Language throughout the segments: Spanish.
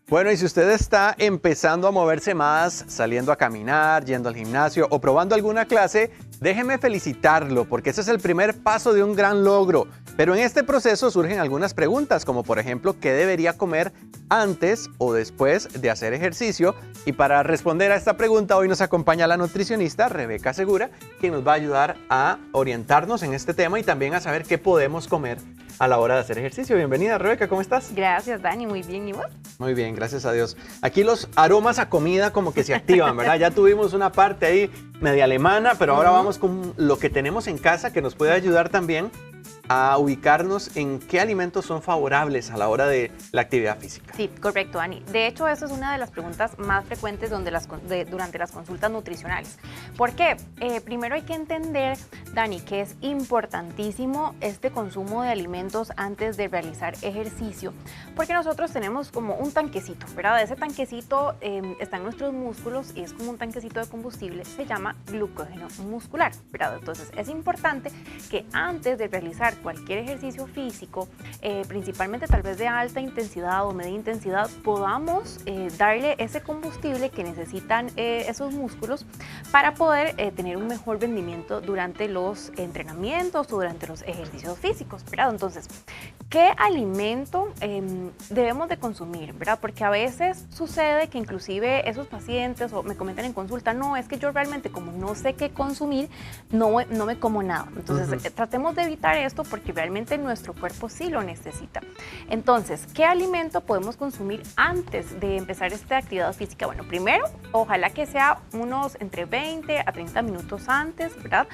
Bueno, y si usted está empezando a moverse más, saliendo a caminar, yendo al gimnasio o probando alguna clase, déjeme felicitarlo porque ese es el primer paso de un gran logro. Pero en este proceso surgen algunas preguntas, como por ejemplo, ¿qué debería comer antes o después de hacer ejercicio? Y para responder a esta pregunta, hoy nos acompaña la nutricionista Rebeca Segura, quien nos va a ayudar a orientarnos en este tema y también a saber qué podemos comer a la hora de hacer ejercicio. Bienvenida, Rebeca, ¿cómo estás? Gracias, Dani, muy bien, ¿y vos? Muy bien, gracias a Dios. Aquí los aromas a comida como que se activan, ¿verdad? Ya tuvimos una parte ahí media alemana, pero ahora vamos con lo que tenemos en casa que nos puede ayudar también a ubicarnos en qué alimentos son favorables a la hora de la actividad física. Sí, correcto, Dani. De hecho, esa es una de las preguntas más frecuentes durante las consultas nutricionales. ¿Por qué? Primero hay que entender, Dani, que es importantísimo este consumo de alimentos antes de realizar ejercicio, porque nosotros tenemos como un tanquecito, ¿verdad? Ese tanquecito está en nuestros músculos y es como un tanquecito de combustible, se llama glucógeno muscular, ¿verdad? Entonces, es importante que antes de realizar cualquier ejercicio físico, principalmente tal vez de alta intensidad o media intensidad, podamos darle ese combustible que necesitan esos músculos para poder tener un mejor rendimiento durante los entrenamientos o durante los ejercicios físicos, ¿verdad? Entonces, ¿qué alimento debemos de consumir, verdad? Porque a veces sucede que inclusive esos pacientes o me comentan en consulta, no, es que yo realmente como no sé qué consumir, no me como nada. Entonces, tratemos de evitar esto porque realmente nuestro cuerpo sí lo necesita. Entonces, ¿qué alimento podemos consumir antes de empezar esta actividad física? Bueno, primero, ojalá que sea unos entre 20 a 30 minutos antes, ¿verdad?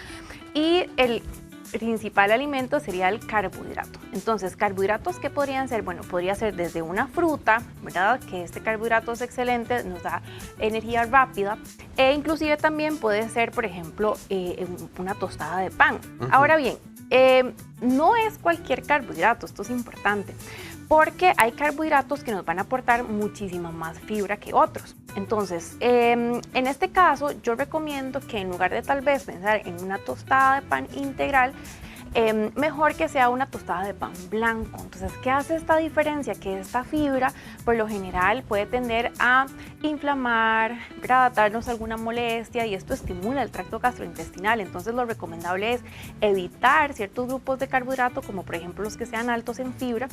Y el principal alimento sería el carbohidrato. Entonces, ¿carbohidratos qué podrían ser? Bueno, podría ser desde una fruta, ¿verdad? Que este carbohidrato es excelente, nos da energía rápida, e inclusive también puede ser, por ejemplo, una tostada de pan. Ahora bien, no es cualquier carbohidrato, esto es importante, porque hay carbohidratos que nos van a aportar muchísima más fibra que otros. Entonces, en este caso, yo recomiendo que en lugar de tal vez pensar en una tostada de pan integral, mejor que sea una tostada de pan blanco. Entonces, ¿qué hace esta diferencia? Que esta fibra, por lo general, puede tender a inflamar, ¿verdad? Darnos alguna molestia y esto estimula el tracto gastrointestinal. Entonces, lo recomendable es evitar ciertos grupos de carbohidrato, como por ejemplo los que sean altos en fibra,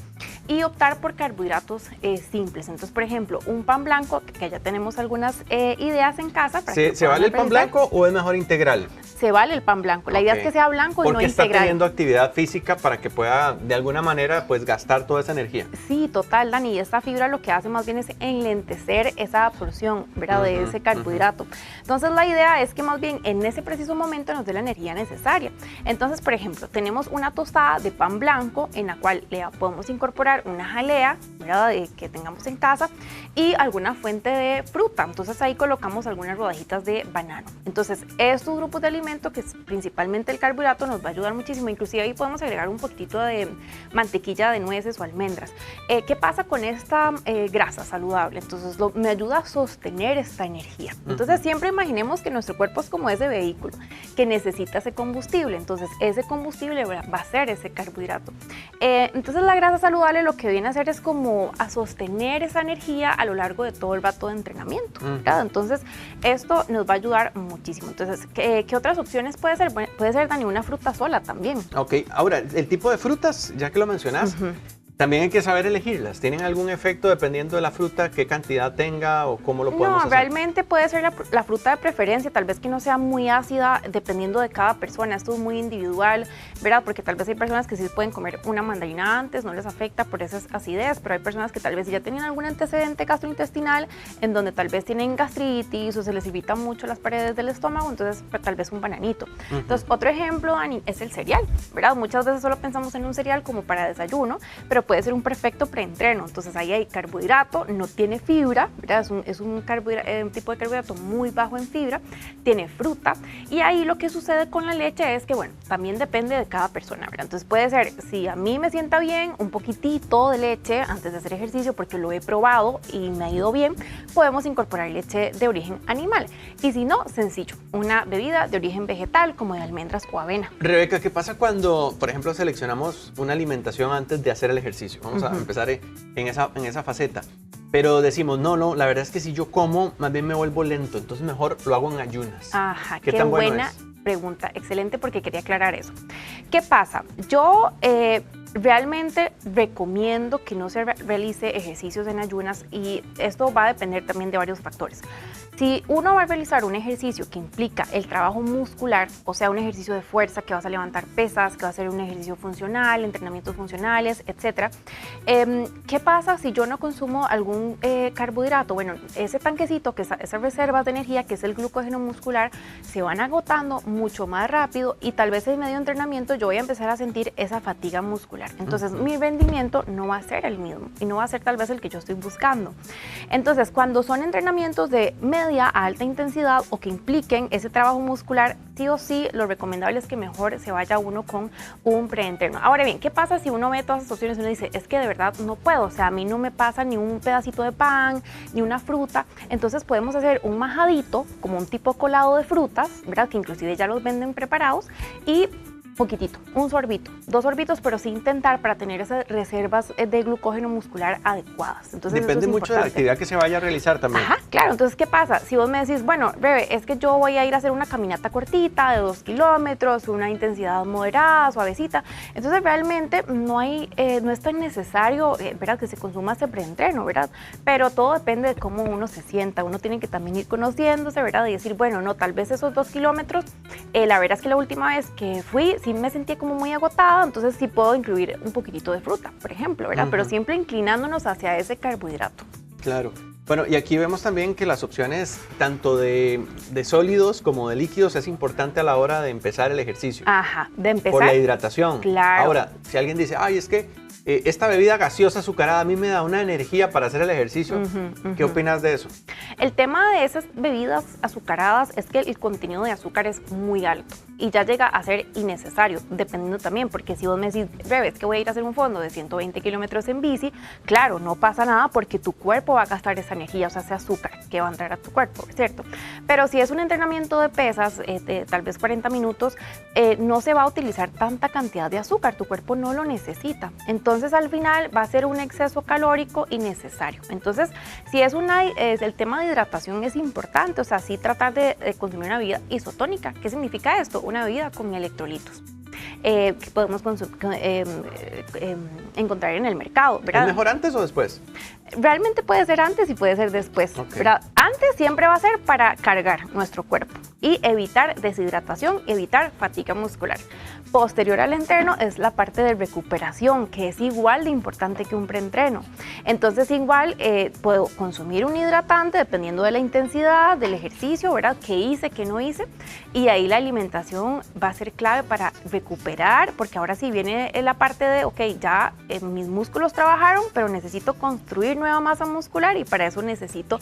y optar por carbohidratos simples. Entonces, por ejemplo, un pan blanco, que ya tenemos algunas ideas en casa. ¿Se vale el pan blanco o es mejor integral? Se vale el pan blanco. La idea es que sea blanco y no integral. Porque está teniendo actividad física para que pueda de alguna manera pues gastar toda esa energía. Sí, total, Dani, y esta fibra lo que hace más bien es enlentecer esa absorción, ¿verdad? De ese carbohidrato. Entonces la idea es que más bien en ese preciso momento nos dé la energía necesaria. Entonces, por ejemplo, tenemos una tostada de pan blanco en la cual le podemos incorporar una jalea, ¿verdad? Que tengamos en casa y alguna fuente de fruta. Entonces ahí colocamos algunas rodajitas de banano. Entonces estos grupos de alimentos, que es principalmente el carbohidrato, nos va a ayudar muchísimo. Inclusive ahí podemos agregar un poquitito de mantequilla de nueces o almendras. ¿Qué pasa con esta grasa saludable? Entonces me ayuda a sostener esta energía. Entonces siempre imaginemos que nuestro cuerpo es como ese vehículo que necesita ese combustible. Entonces ese combustible va a ser ese carbohidrato. Entonces la grasa saludable lo que viene a hacer es como a sostener esa energía a lo largo de todo el rato de entrenamiento, ¿verdad? Entonces esto nos va a ayudar muchísimo. Entonces, ¿qué otras opciones puede ser? Puede ser, Dani, una fruta sola también. Ok, ahora, el tipo de frutas, ya que lo mencionas, también hay que saber elegirlas. ¿Tienen algún efecto dependiendo de la fruta, qué cantidad tenga o cómo lo podemos hacer? No, realmente puede ser la fruta de preferencia, tal vez que no sea muy ácida dependiendo de cada persona. Esto es muy individual, ¿verdad? Porque tal vez hay personas que sí pueden comer una mandarina antes, no les afecta por esa acidez, pero hay personas que tal vez ya tienen algún antecedente gastrointestinal en donde tal vez tienen gastritis o se les irrita mucho las paredes del estómago, entonces tal vez un bananito. Entonces, otro ejemplo, Dani, es el cereal, ¿verdad? Muchas veces solo pensamos en un cereal como para desayuno, pero puede ser un perfecto preentreno. Entonces ahí hay carbohidrato, no tiene fibra, ¿verdad? Es un tipo de carbohidrato muy bajo en fibra, tiene fruta, y ahí lo que sucede con la leche es que, bueno, también depende de cada persona, ¿verdad? Entonces puede ser, si a mí me sienta bien, un poquitito de leche antes de hacer ejercicio porque lo he probado y me ha ido bien, podemos incorporar leche de origen animal. Y si no, sencillo, una bebida de origen vegetal como de almendras o avena. Rebeca, ¿qué pasa cuando, por ejemplo, seleccionamos una alimentación antes de hacer el ejercicio? Vamos a empezar en esa faceta. pero decimos, no, la verdad es que si yo como, más bien me vuelvo lento, entonces mejor lo hago en ayunas. Ajá, ¿Qué qué tan bueno buena es? pregunta, excelente, porque quería aclarar eso. ¿Qué pasa? Yo realmente recomiendo que no se realice ejercicios en ayunas y esto va a depender también de varios factores. Si uno va a realizar un ejercicio que implica el trabajo muscular, o sea, un ejercicio de fuerza, que vas a levantar pesas, que va a ser un ejercicio funcional, entrenamientos funcionales, etc. ¿Qué pasa si yo no consumo algún carbohidrato? Bueno, ese tanquecito, que esas reservas de energía, que es el glucógeno muscular, se van agotando mucho más rápido y tal vez en medio de entrenamiento yo voy a empezar a sentir esa fatiga muscular. Entonces, mi rendimiento no va a ser el mismo y no va a ser tal vez el que yo estoy buscando. Entonces, cuando son entrenamientos de media a alta intensidad o que impliquen ese trabajo muscular, sí o sí, lo recomendable es que mejor se vaya uno con un preentreno. Ahora bien, ¿qué pasa si uno ve todas esas opciones y uno dice, es que de verdad no puedo? O sea, a mí no me pasa ni un pedacito de pan, ni una fruta. Entonces podemos hacer un majadito, como un tipo colado de frutas, ¿verdad? Que inclusive ya los venden preparados, y poquitito, un sorbito, 2 sorbitos, pero sí intentar para tener esas reservas de glucógeno muscular adecuadas. Entonces, depende mucho de la actividad que se vaya a realizar también. Ajá, claro. Entonces, ¿qué pasa? Si vos me decís, bueno, Rebe, es que yo voy a ir a hacer una caminata cortita de 2 kilómetros, una intensidad moderada, suavecita, entonces realmente no es tan necesario, ¿verdad?, que se consuma ese preentreno, ¿verdad? Pero todo depende de cómo uno se sienta. Uno tiene que también ir conociéndose, ¿verdad? Y decir, bueno, no, tal vez esos 2 kilómetros, la verdad es que la última vez que fui, sí me sentía como muy agotada, entonces sí puedo incluir un poquitito de fruta, por ejemplo, ¿verdad? Pero siempre inclinándonos hacia ese carbohidrato. Claro. Bueno, y aquí vemos también que las opciones tanto de sólidos como de líquidos es importante a la hora de empezar el ejercicio. Ajá, de empezar. Por la hidratación. Claro. Ahora, si alguien dice, ay, es que esta bebida gaseosa azucarada a mí me da una energía para hacer el ejercicio, ¿qué opinas de eso? El tema de esas bebidas azucaradas es que el contenido de azúcar es muy alto y ya llega a ser innecesario, dependiendo también, porque si vos me decís, Rebe, es que voy a ir a hacer un fondo de 120 kilómetros en bici, claro, no pasa nada porque tu cuerpo va a gastar esa energía, o sea, ese azúcar que va a entrar a tu cuerpo, ¿cierto? Pero si es un entrenamiento de pesas, de tal vez 40 minutos, no se va a utilizar tanta cantidad de azúcar, tu cuerpo no lo necesita. Entonces, al final va a ser un exceso calórico innecesario. Entonces, si es el tema de hidratación es importante, o sea, sí tratar de consumir una bebida isotónica. ¿Qué significa esto? Una bebida con electrolitos. Que podemos encontrar en el mercado, ¿verdad? ¿Es mejor antes o después? Realmente puede ser antes y puede ser después, ¿verdad? Antes siempre va a ser para cargar nuestro cuerpo y evitar deshidratación, evitar fatiga muscular. Posterior al entreno es la parte de recuperación, que es igual de importante que un preentreno. Entonces igual puedo consumir un hidratante dependiendo de la intensidad del ejercicio, ¿verdad? ¿Qué hice, qué no hice? Y ahí la alimentación va a ser clave para recuperar, porque ahora sí viene la parte de, ok, ya mis músculos trabajaron, pero necesito construir nueva masa muscular y para eso necesito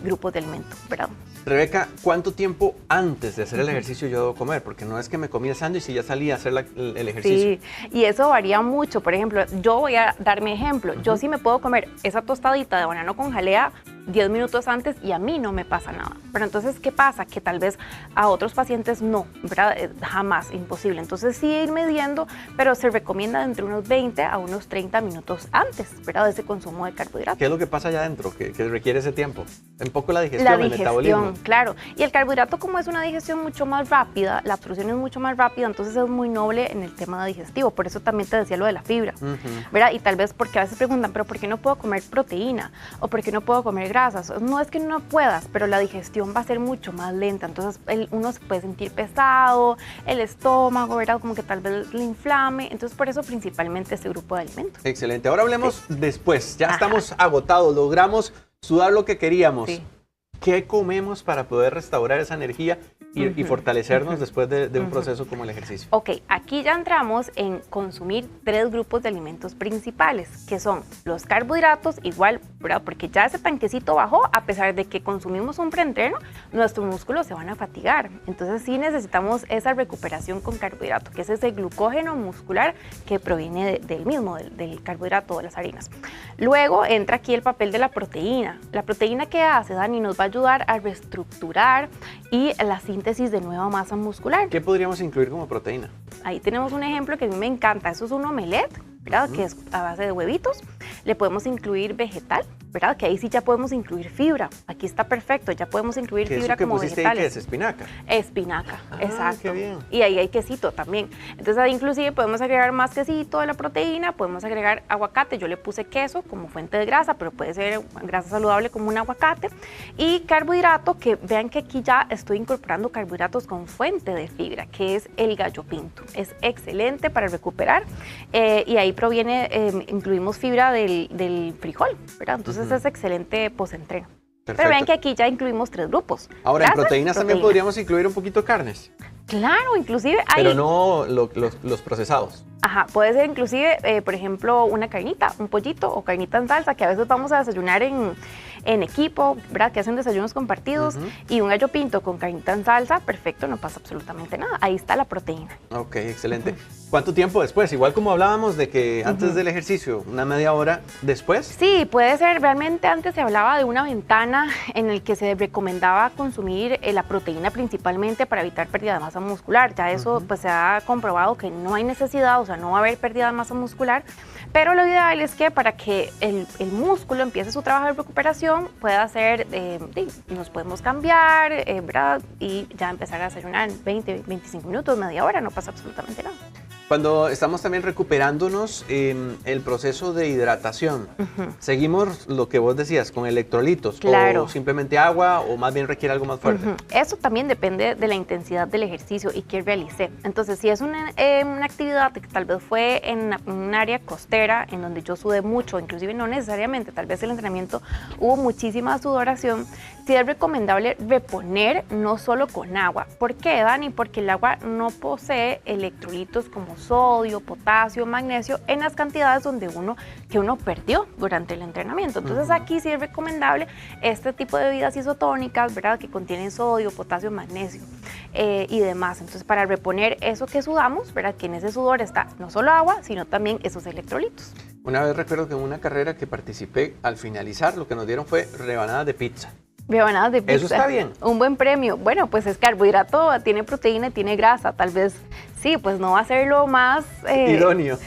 grupos de alimentos, ¿verdad? Rebeca, ¿cuánto tiempo antes de hacer el ejercicio yo debo comer? Porque no es que me comí el sándwich y ya salí a hacer el ejercicio. Sí, y eso varía mucho. Por ejemplo, yo voy a dar mi ejemplo. Yo sí me puedo comer esa tostadita de banano con jalea 10 minutos antes y a mí no me pasa nada. Pero entonces, ¿qué pasa? Que tal vez a otros pacientes no, ¿verdad? Jamás, imposible. Entonces sí ir midiendo, pero se recomienda entre unos 20 a unos 30 minutos antes, ¿verdad? De ese consumo de carbohidratos. ¿Qué es lo que pasa allá adentro que requiere ese tiempo? Un poco la digestión, el metabolismo. Claro. Y el carbohidrato, como es una digestión mucho más rápida, la absorción es mucho más rápida, entonces es muy noble en el tema digestivo. Por eso también te decía lo de la fibra, ¿verdad? Y tal vez porque a veces preguntan, ¿pero por qué no puedo comer proteína? ¿O por qué no puedo comer grasas? No es que no puedas, pero la digestión va a ser mucho más lenta, entonces uno se puede sentir pesado, el estómago, ¿verdad? Como que tal vez le inflame, entonces por eso principalmente este grupo de alimentos. Excelente, ahora hablemos después, ya estamos agotados, logramos sudar lo que queríamos. Sí. ¿Qué comemos para poder restaurar esa energía y fortalecernos después de un proceso como el ejercicio? Ok, aquí ya entramos en consumir 3 grupos de alimentos principales, que son los carbohidratos, igual, ¿verdad? Porque ya ese tanquecito bajó, a pesar de que consumimos un preentreno, nuestros músculos se van a fatigar. Entonces sí necesitamos esa recuperación con carbohidrato, que es ese glucógeno muscular que proviene del mismo, del carbohidrato, de las harinas. Luego entra aquí el papel de la proteína. La proteína, ¿qué hace, Dani? Nos va a ayudar a reestructurar y la síntesis de nueva masa muscular. ¿Qué podríamos incluir como proteína? Ahí tenemos un ejemplo que a mí me encanta. Eso es un omelette, ¿verdad? Que es a base de huevitos. Le podemos incluir vegetal, ¿verdad? Que ahí sí ya podemos incluir fibra. Aquí está perfecto, ya podemos incluir fibra como vegetales. ¿Qué es espinaca? Espinaca, exacto. Qué bien. Y ahí hay quesito también. Entonces ahí inclusive podemos agregar más quesito de la proteína, podemos agregar aguacate. Yo le puse queso como fuente de grasa, pero puede ser grasa saludable como un aguacate. Y carbohidrato, que vean que aquí ya estoy incorporando carbohidratos con fuente de fibra, que es el gallo pinto. Es excelente para recuperar y ahí incluimos fibra del frijol, ¿verdad? Entonces es excelente post-entreno. Pero ven que aquí ya incluimos 3 grupos. Ahora, en proteínas también podríamos incluir un poquito de carnes. Claro, inclusive hay... Pero no los procesados. Ajá, puede ser inclusive, por ejemplo, una carnita, un pollito o carnita en salsa, que a veces vamos a desayunar en equipo, ¿verdad? Que hacen desayunos compartidos, y un gallo pinto con carnita en salsa, perfecto, no pasa absolutamente nada. Ahí está la proteína. Ok, excelente. ¿Cuánto tiempo después? Igual como hablábamos de que antes del ejercicio, una media hora después. Sí, puede ser. Realmente antes se hablaba de una ventana en el que se recomendaba consumir la proteína principalmente para evitar pérdida de masa muscular. Ya eso pues se ha comprobado que no hay necesidad, o sea, no va a haber pérdida de masa muscular, pero lo ideal es que para que el músculo empiece su trabajo de recuperación pueda ser, nos podemos cambiar, ¿verdad? Y ya empezar a desayunar en 20, 25 minutos, media hora, no pasa absolutamente nada. Cuando estamos también recuperándonos en el proceso de hidratación, ¿seguimos lo que vos decías con electrolitos? Claro. ¿O simplemente agua o más bien requiere algo más fuerte? Eso también depende de la intensidad del ejercicio y qué realicé. Entonces, si es una actividad que tal vez fue en un área costera, en donde yo sudé mucho, inclusive no necesariamente, tal vez el entrenamiento hubo muchísima sudoración, sí es recomendable reponer no solo con agua. ¿Por qué, Dani? Porque el agua no posee electrolitos como sodio, potasio, magnesio en las cantidades que uno perdió durante el entrenamiento. Entonces aquí sí es recomendable este tipo de bebidas isotónicas, ¿verdad? Que contienen sodio, potasio, magnesio y demás. Entonces para reponer eso que sudamos, ¿verdad? Que en ese sudor está no solo agua, sino también esos electrolitos. Una vez recuerdo que en una carrera que participé, al finalizar lo que nos dieron fue rebanadas de pizza. Rebanadas de pizza. Eso está bien. Un buen premio. Bueno, pues es carbohidrato, tiene proteína y tiene grasa. Tal vez, sí, pues no va a ser lo más... idóneo.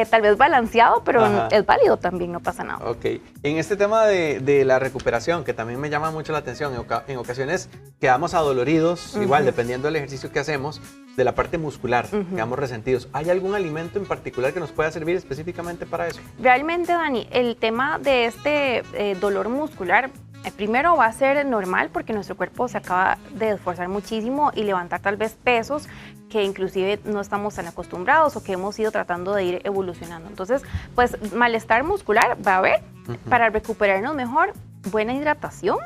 Tal vez balanceado, pero es válido también, no pasa nada. Ok. En este tema de la recuperación, que también me llama mucho la atención, en ocasiones quedamos adoloridos, igual dependiendo del ejercicio que hacemos, de la parte muscular, quedamos resentidos. ¿Hay algún alimento en particular que nos pueda servir específicamente para eso? Realmente, Dani, el tema de este dolor muscular, primero va a ser normal porque nuestro cuerpo se acaba de esforzar muchísimo y levantar tal vez pesos que inclusive no estamos tan acostumbrados o que hemos ido tratando de ir evolucionando. Entonces, pues malestar muscular va a haber. Para recuperarnos mejor, buena hidratación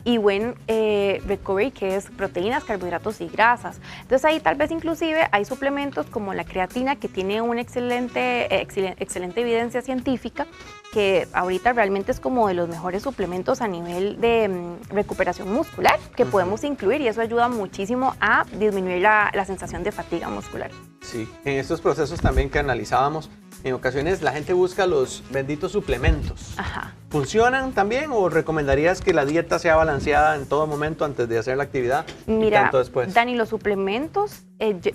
y buen recovery, que es proteínas, carbohidratos y grasas. Entonces ahí tal vez inclusive hay suplementos como la creatina, que tiene una excelente evidencia científica, que ahorita realmente es como de los mejores suplementos a nivel de recuperación muscular que podemos incluir, y eso ayuda muchísimo a disminuir la sensación de fatiga muscular. Sí, en estos procesos también que analizábamos, en ocasiones la gente busca los benditos suplementos. ¿Funcionan también o recomendarías que la dieta sea balanceada en todo momento antes de hacer la actividad y tanto después? Dani, los suplementos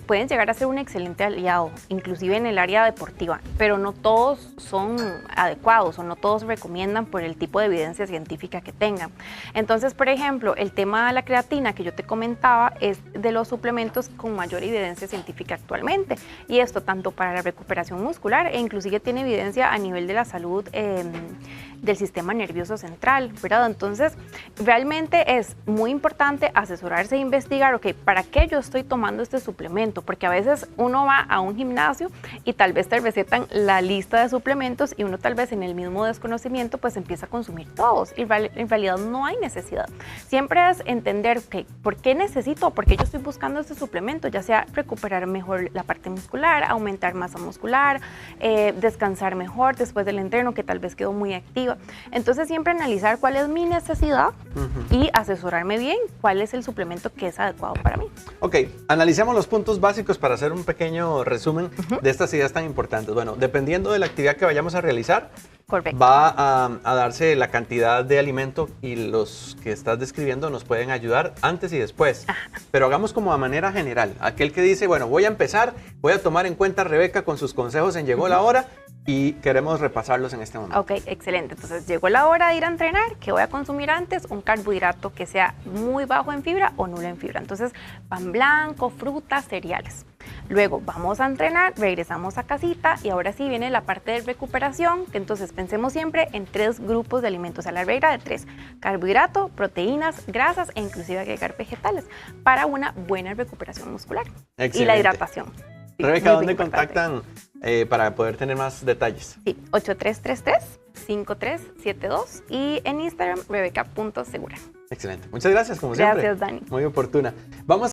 pueden llegar a ser un excelente aliado, inclusive en el área deportiva, pero no todos son adecuados o no todos se recomiendan por el tipo de evidencia científica que tengan. Entonces, por ejemplo, el tema de la creatina que yo te comentaba es de los suplementos con mayor evidencia científica actualmente, y esto tanto para la recuperación muscular e inclusive tiene evidencia a nivel de la salud del sistema nervioso central, ¿verdad? Entonces, realmente es muy importante asesorarse e investigar, ok, ¿para qué yo estoy tomando este suplemento? Porque a veces uno va a un gimnasio y tal vez te recetan la lista de suplementos y uno tal vez en el mismo desconocimiento pues empieza a consumir todos, y en realidad no hay necesidad. Siempre es entender que por qué necesito, por qué yo estoy buscando este suplemento, ya sea recuperar mejor la parte muscular, aumentar masa muscular, descansar mejor después del entreno que tal vez quedó muy activa. Entonces siempre analizar cuál es mi necesidad y asesorarme bien cuál es el suplemento que es adecuado para mí. Ok, analicemos los puntos básicos para hacer un pequeño resumen de estas ideas tan importantes. Bueno, dependiendo de la actividad que vayamos a realizar, Correcto. va a darse la cantidad de alimento y los que estás describiendo nos pueden ayudar antes y después. Ajá. Pero hagamos como a manera general. Aquel que dice, bueno, voy a empezar, voy a tomar en cuenta a Rebeca con sus consejos en Llegó la Hora y queremos repasarlos en este momento. Ok, excelente. Entonces llegó la hora de ir a entrenar. ¿Qué voy a consumir antes? Un carbohidrato que sea muy bajo en fibra o nulo en fibra. Entonces, pan blanco, frutas, cereales. Luego vamos a entrenar, regresamos a casita y ahora sí viene la parte de recuperación, que entonces pensemos siempre en 3 grupos de alimentos, a la regla de 3: carbohidrato, proteínas, grasas e inclusive agregar vegetales para una buena recuperación muscular. Excelente. Y la hidratación. Sí, Rebeca, muy ¿dónde importante. contactan para poder tener más detalles? Sí, 8333-5372 y en Instagram rebeca.segura. Excelente. Muchas gracias, como siempre. Gracias, Dani. Muy oportuna. Vamos